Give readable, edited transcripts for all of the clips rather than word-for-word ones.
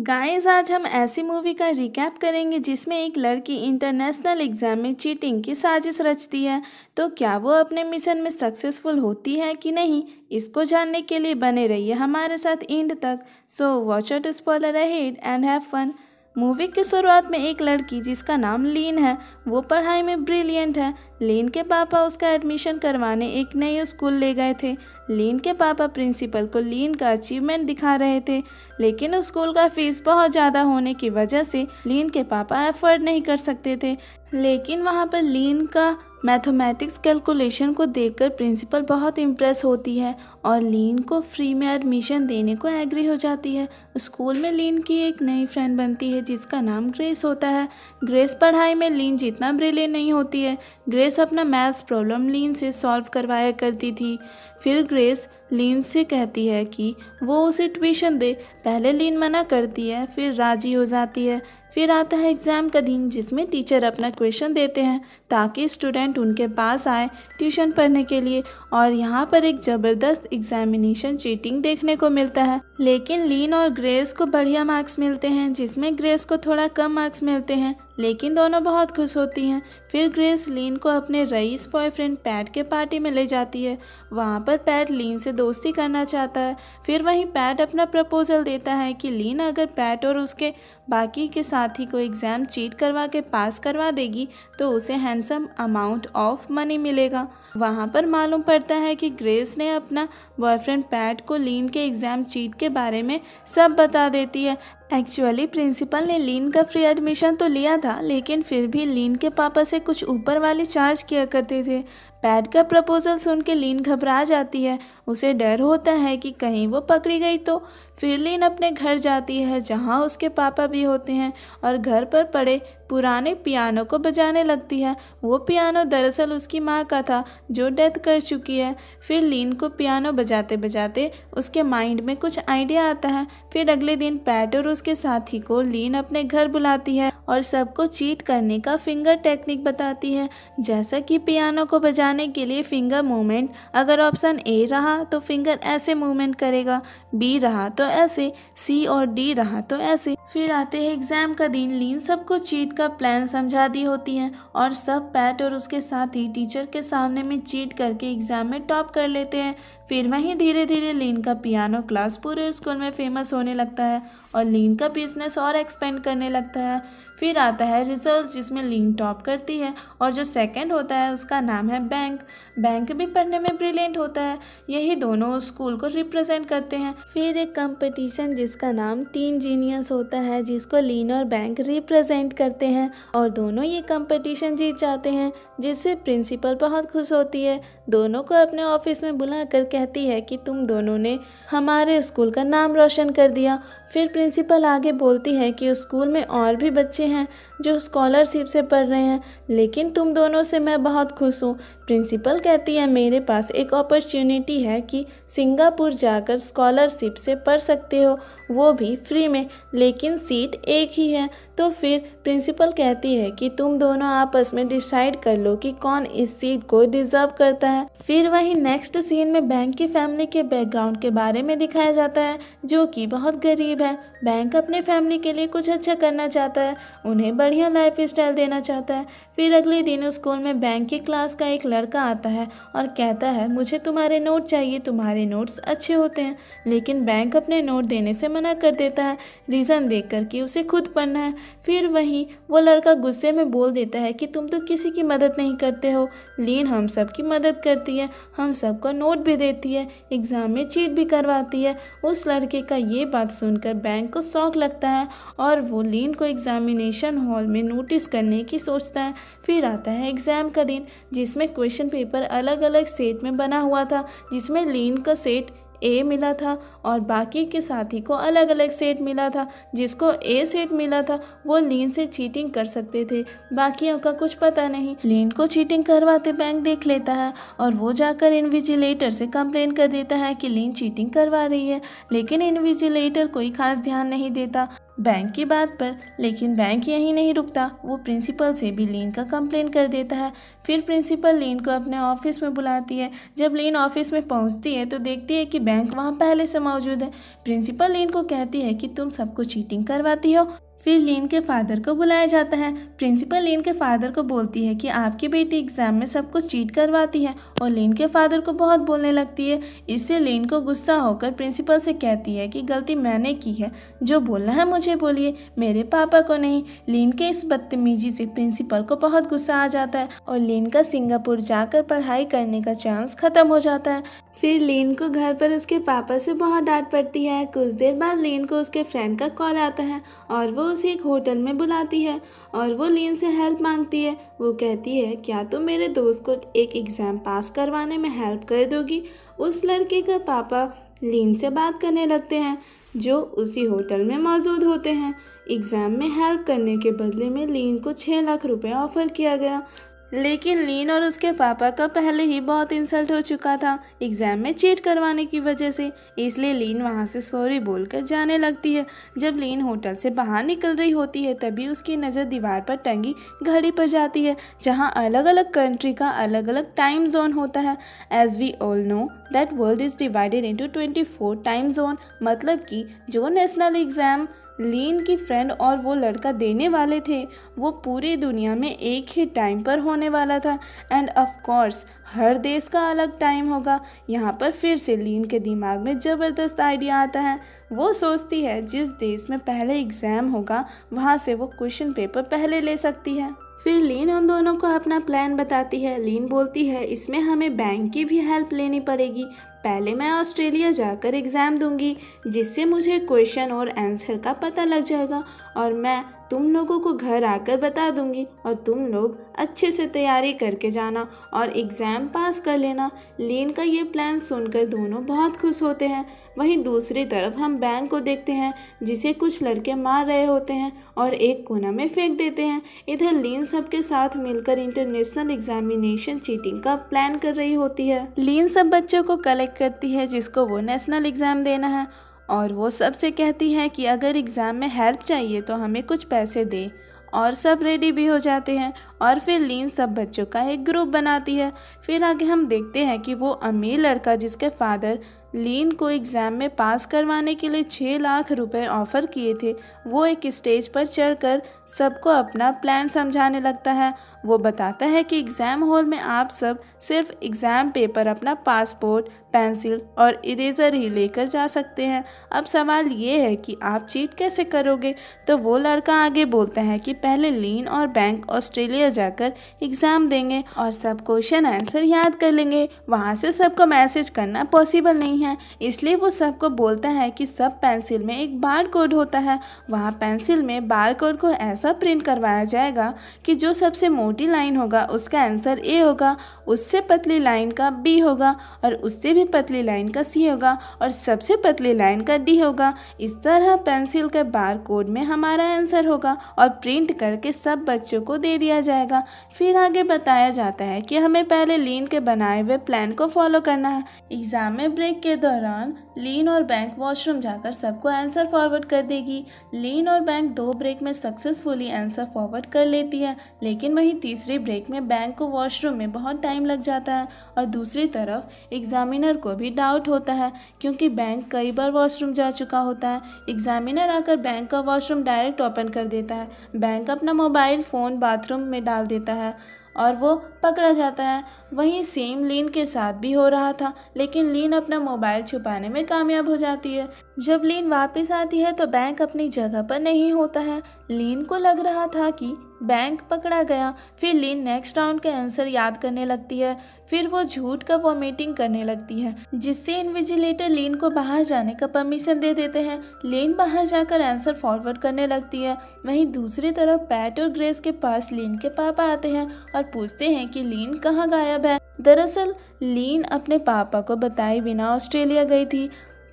Guys आज हम ऐसी मूवी का रिकैप करेंगे जिसमें एक लड़की इंटरनेशनल एग्जाम में चीटिंग की साजिश रचती है। तो क्या वो अपने मिशन में सक्सेसफुल होती है कि नहीं, इसको जानने के लिए बने रहिए हमारे साथ एंड तक। So watch out spoiler ahead and have fun. Movie की शुरुआत में एक लड़की जिसका नाम लीन है, वो पढ़ाई में ब्रिलियंट है। लीन के पापा उसका एडमिशन करवाने एक नए स्कूल ले गए थे। लीन के पापा प्रिंसिपल को लीन का अचीवमेंट दिखा रहे थे, लेकिन उस स्कूल का फीस बहुत ज़्यादा होने की वजह से लीन के पापा अफोर्ड नहीं कर सकते थे। लेकिन वहाँ पर लीन का मैथमेटिक्स कैलकुलेशन को देखकर प्रिंसिपल बहुत इम्प्रेस होती है और लीन को फ्री में एडमिशन देने को एग्री हो जाती है। स्कूल में लीन की एक नई फ्रेंड बनती है जिसका नाम ग्रेस होता है। ग्रेस पढ़ाई में लीन जितना ब्रिलियंट नहीं होती है। ग्रेस अपना मैथ्स प्रॉब्लम लीन से सॉल्व करवाया करती थी। फिर ग्रेस लीन से कहती है कि वो उसे ट्यूशन दे। पहले लीन मना करती है, फिर राजी हो जाती है। फिर आता है एग्ज़ाम का दिन जिसमें टीचर अपना क्वेश्चन देते हैं ताकि स्टूडेंट उनके पास आए ट्यूशन पढ़ने के लिए। और यहाँ पर एक ज़बरदस्त एग्जामिनेशन चीटिंग देखने को मिलता है, लेकिन लीन और ग्रेस को बढ़िया मार्क्स मिलते हैं जिसमें ग्रेस को थोड़ा कम मार्क्स मिलते हैं, लेकिन दोनों बहुत खुश होती हैं। फिर ग्रेस लीन को अपने रईस बॉयफ्रेंड पैट के पार्टी में ले जाती है। वहाँ पर पैट लीन से दोस्ती करना चाहता है। फिर वहीं पैट अपना प्रपोजल देता है कि लीन अगर पैट और उसके बाकी के साथी को एग्ज़ाम चीट करवा के पास करवा देगी तो उसे हैंडसम अमाउंट ऑफ मनी मिलेगा। वहाँ पर मालूम पड़ता है कि ग्रेस ने अपना बॉयफ्रेंड पैट को लीन के एग्ज़ाम चीट के बारे में सब बता देती है। एक्चुअली प्रिंसिपल ने लीन का फ्री एडमिशन तो लिया था, लेकिन फिर भी लीन के पापा से कुछ ऊपर वाली चार्ज किया करते थे। पैट का प्रपोजल सुन के लीन घबरा जाती है। उसे डर होता है कि कहीं वो पकड़ी गई तो। फिर लीन अपने घर जाती है जहाँ उसके पापा भी होते हैं और घर पर पड़े पुराने पियानो को बजाने लगती है। वो पियानो दरअसल उसकी माँ का था जो डेथ कर चुकी है। फिर लीन को पियानो बजाते बजाते उसके माइंड में कुछ आइडिया आता है। फिर अगले दिन पैट और उसके साथी को लीन अपने घर बुलाती है और सबको चीट करने का फिंगर टेक्निक बताती है। जैसा कि पियानो को बजाने के लिए फिंगर मूवमेंट, अगर ऑप्शन ए रहा तो फिंगर ऐसे मूवमेंट करेगा, बी रहा तो ऐसे, सी और डी रहा तो ऐसे। फिर आते हैं एग्जाम का दिन। लीन सबको चीट का प्लान समझा दी होती है और सब पैट और उसके साथी टीचर के सामने में चीट करके एग्जाम में टॉप कर लेते हैं। फिर वहीं धीरे धीरे लीन का पियानो क्लास पूरे स्कूल में फेमस होने लगता है और लीन का बिजनेस और एक्सपेंड करने लगता है। फिर आता है रिजल्ट जिसमें लीन टॉप करती है और जो सेकंड होता है उसका नाम है बैंक। बैंक भी पढ़ने में ब्रिलियंट होता है। यही दोनों स्कूल को रिप्रेजेंट करते हैं। फिर एक कंपटीशन जिसका नाम टीन जीनियस होता है जिसको लीन और बैंक रिप्रेजेंट करते हैं और दोनों ये कंपटीशन जीत जाते हैं, जिससे प्रिंसिपल बहुत खुश होती है। दोनों को अपने ऑफिस में बुलाकर कहती है कि तुम दोनों ने हमारे स्कूल का नाम रोशन कर दिया। फिर प्रिंसिपल आगे बोलती है कि उस स्कूल में और भी बच्चे हैं जो स्कॉलरशिप से पढ़ रहे हैं, लेकिन तुम दोनों से मैं बहुत खुश हूँ। प्रिंसिपल कहती है मेरे पास एक अपॉर्चुनिटी है कि सिंगापुर जाकर स्कॉलरशिप से पढ़ सकते हो, वो भी फ्री में, लेकिन सीट एक ही है। तो फिर प्रिंसिपल कहती है कि तुम दोनों आपस में डिसाइड कर लो कि कौन इस सीट को डिजर्व करता है। फिर वहीं नेक्स्ट सीन में बैंक की फैमिली के बैकग्राउंड के बारे में दिखाया जाता है जो कि बहुत गरीब है। बैंक अपने फैमिली के लिए कुछ अच्छा करना चाहता है, उन्हें बढ़िया लाइफ स्टाइल देना चाहता है। फिर अगले दिन स्कूल में बैंक की क्लास का एक लड़का आता है और कहता है मुझे तुम्हारे नोट चाहिए, तुम्हारे नोट्स अच्छे होते हैं। लेकिन बैंक अपने नोट देने से मना कर देता है, रीज़न देकर कि उसे खुद पढ़ना है। फिर वहीं वो लड़का गुस्से में बोल देता है कि तुम तो किसी की मदद नहीं करते हो, लीन हम सब की मदद करती है, हम सबको नोट भी देती है, एग्ज़ाम में चीट भी करवाती है। उस लड़के का ये बात सुनकर बैंक को शौक लगता है और वो लीन को एग्जामिनेशन हॉल में नोटिस करने की सोचता है। फिर आता है एग्ज़ाम का दिन जिसमें क्वेश्चन पेपर अलग अलग सेट में बना हुआ था, जिसमें लीन का सेट ए मिला था और बाकी के साथी को अलग अलग सेट मिला था। जिसको ए सेट मिला था वो लीन से चीटिंग कर सकते थे, बाकियों का कुछ पता नहीं। लीन को चीटिंग करवाते बैंक देख लेता है और वो जाकर इन्विजिलेटर से कंप्लेन कर देता है कि लीन चीटिंग करवा रही है, लेकिन इन्विजिलेटर कोई खास ध्यान नहीं देता। बैंक की बात पर। लेकिन बैंक यहीं नहीं रुकता, वो प्रिंसिपल से भी लीन का कंप्लेन कर देता है। फिर प्रिंसिपल लीन को अपने ऑफिस में बुलाती है। जब लीन ऑफिस में पहुंचती है तो देखती है कि बैंक वहां पहले से मौजूद है। प्रिंसिपल लीन को कहती है कि तुम सबको चीटिंग करवाती हो। फिर लीन के फादर को बुलाया जाता है। प्रिंसिपल लीन के फादर को बोलती है कि आपकी बेटी एग्जाम में सबको चीट करवाती है, और लीन के फादर को बहुत बोलने लगती है। इससे लीन को गुस्सा होकर प्रिंसिपल से कहती है कि गलती मैंने की है, जो बोलना है मुझे बोलिए, मेरे पापा को नहीं। लीन के इस बदतमीजी से प्रिंसिपल को बहुत गुस्सा आ जाता है और लीन का सिंगापुर जाकर पढ़ाई करने का चांस खत्म हो जाता है। फिर लीन को घर पर उसके पापा से बहुत डांट पड़ती है। कुछ देर बाद लीन को उसके फ्रेंड का कॉल आता है और वो उसे एक होटल में बुलाती है और वो लीन से हेल्प मांगती है। वो कहती है, क्या तुम मेरे दोस्त को एक एग्ज़ाम पास करवाने में हेल्प कर दोगी? उस लड़के का पापा लीन से बात करने लगते हैं, जो उसी होटल में मौजूद होते हैं। एग्ज़ाम में हेल्प करने के बदले में लीन को 6 लाख रुपए ऑफर किया गया। लेकिन लीन और उसके पापा का पहले ही बहुत इंसल्ट हो चुका था एग्ज़ाम में चीट करवाने की वजह से, इसलिए लीन वहां से सॉरी बोलकर जाने लगती है। जब लीन होटल से बाहर निकल रही होती है तभी उसकी नज़र दीवार पर टंगी घड़ी पर जाती है, जहां अलग अलग कंट्री का अलग अलग टाइम जोन होता है। As we all know that world is divided into 24 time zone, मतलब कि जो नेशनल एग्ज़ाम लीन की फ्रेंड और वो लड़का देने वाले थे वो पूरी दुनिया में एक ही टाइम पर होने वाला था। एंड ऑफ कोर्स हर देश का अलग टाइम होगा। यहाँ पर फिर से लीन के दिमाग में ज़बरदस्त आइडिया आता है। वो सोचती है जिस देश में पहले एग्ज़ाम होगा वहाँ से वो क्वेश्चन पेपर पहले ले सकती है। फिर लीन उन दोनों को अपना प्लान बताती है। लीन बोलती है, इसमें हमें बैंक की भी हेल्प लेनी पड़ेगी। पहले मैं ऑस्ट्रेलिया जाकर एग्ज़ाम दूंगी, जिससे मुझे क्वेश्चन और आंसर का पता लग जाएगा और मैं तुम लोगों को घर आकर बता दूंगी और तुम लोग अच्छे से तैयारी करके जाना और एग्ज़ाम पास कर लेना। लीन का ये प्लान सुनकर दोनों बहुत खुश होते हैं। वहीं दूसरी तरफ हम बैंक को देखते हैं, जिसे कुछ लड़के मार रहे होते हैं और एक कोना में फेंक देते हैं। इधर लीन सबके साथ मिलकर इंटरनेशनल एग्जामिनेशन चीटिंग का प्लान कर रही होती है। लीन सब बच्चों को कलेक्ट करती है जिसको वो नेशनल एग्ज़ाम देना है, और वो सबसे कहती है कि अगर एग्ज़ाम में हेल्प चाहिए तो हमें कुछ पैसे दे, और सब रेडी भी हो जाते हैं। और फिर लीन सब बच्चों का एक ग्रुप बनाती है। फिर आगे हम देखते हैं कि वो अमीर लड़का जिसके फादर लीन को एग्ज़ाम में पास करवाने के लिए 6 लाख रुपए ऑफ़र किए थे, वो एक स्टेज पर चढ़कर सबको अपना प्लान समझाने लगता है। वो बताता है कि एग्ज़ाम हॉल में आप सब सिर्फ एग्ज़ाम पेपर, अपना पासपोर्ट, पेंसिल और इरेज़र ही लेकर जा सकते हैं। अब सवाल ये है कि आप चीट कैसे करोगे? तो वो लड़का आगे बोलता है कि पहले लीन और बैंक ऑस्ट्रेलिया जाकर एग्ज़ाम देंगे और सब क्वेश्चन आंसर याद कर लेंगे। वहाँ से सबको मैसेज करना पॉसिबल नहीं है, इसलिए वो सबको बोलता है कि सब पेंसिल में एक बार कोड होता है। वहाँ पेंसिल में बार कोड को ऐसा प्रिंट करवाया जाएगा कि जो सबसे मोटी लाइन होगा उसका आंसर ए होगा, उससे पतली लाइन का बी होगा, और उससे भी पतली लाइन का सी होगा, और सबसे पतली लाइन का डी होगा। इस तरह पेंसिल के बार कोड में हमारा आंसर होगा और प्रिंट करके सब बच्चों को दे दिया जाएगा। फिर आगे बताया जाता है कि हमें पहले लीन के बनाए हुए प्लान को फॉलो करना है। एग्ज़ाम में ब्रेक के दौरान लीन और बैंक वॉशरूम जाकर सबको आंसर फॉरवर्ड कर देगी। लीन और बैंक 2 ब्रेक में सक्सेसफुली आंसर फॉरवर्ड कर लेती है, लेकिन वहीं तीसरी ब्रेक में बैंक को वॉशरूम में बहुत टाइम लग जाता है और दूसरी तरफ एग्जामिनर को भी डाउट होता है, क्योंकि बैंक कई बार वॉशरूम जा चुका होता है। एग्जामिनर आकर बैंक का वॉशरूम डायरेक्ट ओपन कर देता है। बैंक अपना मोबाइल फ़ोन बाथरूम में डाल देता है और वो पकड़ा जाता है। वहीं सेम लीन के साथ भी हो रहा था, लेकिन लीन अपना मोबाइल छुपाने में कामयाब हो जाती है। जब लीन वापस आती है तो बैंक अपनी जगह पर नहीं होता है। लीन को लग रहा था कि बैंक पकड़ा गया। फिर लीन नेक्स्ट राउंड के आंसर याद करने लगती है। फिर वो झूठ का वॉमिटिंग करने लगती है, जिससे इन्विजिलेटर लीन को बाहर जाने का परमिशन दे देते हैं। लीन बाहर जाकर आंसर फॉरवर्ड करने लगती है। वहीं दूसरी तरफ पैट और ग्रेस के पास लीन के पापा आते हैं और पूछते हैं कि लीन कहाँ गायब है। दरअसल लीन अपने पापा को बताए बिना ऑस्ट्रेलिया गई थी।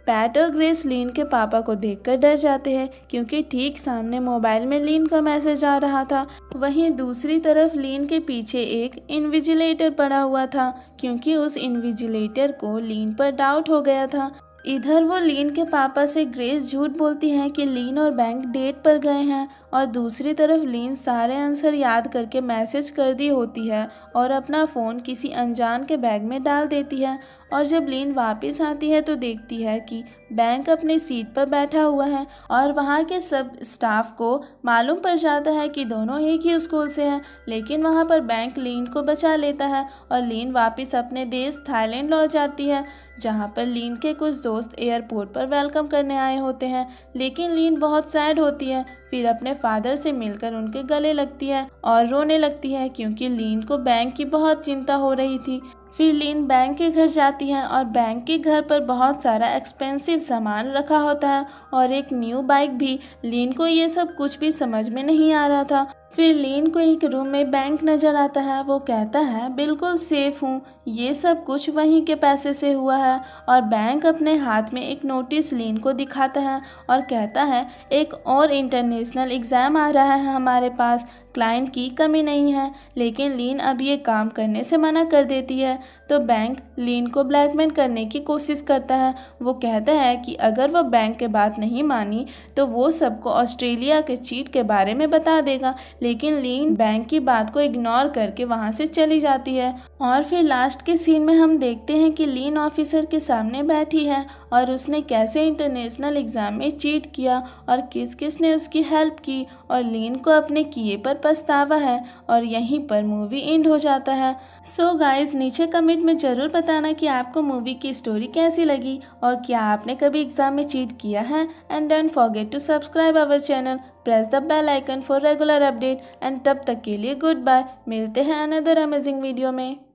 पैट और ग्रेस लीन के पापा को देखकर डर जाते हैं, क्योंकि ठीक सामने मोबाइल में लीन का मैसेज आ रहा था। वहीं दूसरी तरफ लीन के पीछे एक इन्विजिलेटर पड़ा हुआ था, क्योंकि उस इन्विजिलेटर को लीन पर डाउट हो गया था। इधर वो लीन के पापा से ग्रेस झूठ बोलती है कि लीन और बैंक डेट पर गए हैं और दूसरी तरफ लीन सारे आंसर याद करके मैसेज कर दी होती है और अपना फ़ोन किसी अनजान के बैग में डाल देती है। और जब लीन वापस आती है तो देखती है कि बैंक अपनी सीट पर बैठा हुआ है और वहाँ के सब स्टाफ को मालूम पड़ जाता है कि दोनों एक ही स्कूल से हैं। लेकिन वहाँ पर बैंक लीन को बचा लेता है और लीन वापस अपने देश थाईलैंड लौट जाती है, जहाँ पर लीन के कुछ दोस्त एयरपोर्ट पर वेलकम करने आए होते हैं। लेकिन लीन बहुत सैड होती है, फिर अपने फादर से मिलकर उनके गले लगती है और रोने लगती है क्योंकि लीन को बैंक की बहुत चिंता हो रही थी। फिर लीन बैंक के घर जाती है और बैंक के घर पर बहुत सारा एक्सपेंसिव सामान रखा होता है और एक न्यू बाइक भी। लीन को ये सब कुछ भी समझ में नहीं आ रहा था। फिर लीन को एक रूम में बैंक नज़र आता है। वो कहता है बिल्कुल सेफ हूँ, ये सब कुछ वहीं के पैसे से हुआ है। और बैंक अपने हाथ में एक नोटिस लीन को दिखाता है और कहता है एक और इंटरनेशनल एग्ज़ाम आ रहा है हमारे पास, क्लाइंट की कमी नहीं है। लेकिन लीन अब ये काम करने से मना कर देती है तो बैंक लीन को ब्लैकमेल करने की कोशिश करता है। वो कहता है कि अगर वो बैंक के बात नहीं मानी तो वो सबको ऑस्ट्रेलिया के चीट के बारे में बता देगा। लेकिन लीन बैंक की बात को इग्नोर करके वहाँ से चली जाती है। और फिर लास्ट के सीन में हम देखते हैं कि लीन ऑफिसर के सामने बैठी है और उसने कैसे इंटरनेशनल एग्ज़ाम में चीट किया और किस किस ने उसकी हेल्प की और लीन को अपने किए पर पछतावा है। और यहीं पर मूवी एंड हो जाता है। सो गाइस, नीचे कमेंट में ज़रूर बताना कि आपको मूवी की स्टोरी कैसी लगी और क्या आपने कभी एग्ज़ाम में चीट किया है। And don't forget to subscribe our channel, press the bell icon for regular update. And तब तक के लिए गुड बाय, मिलते हैं अनदर अमेजिंग वीडियो में।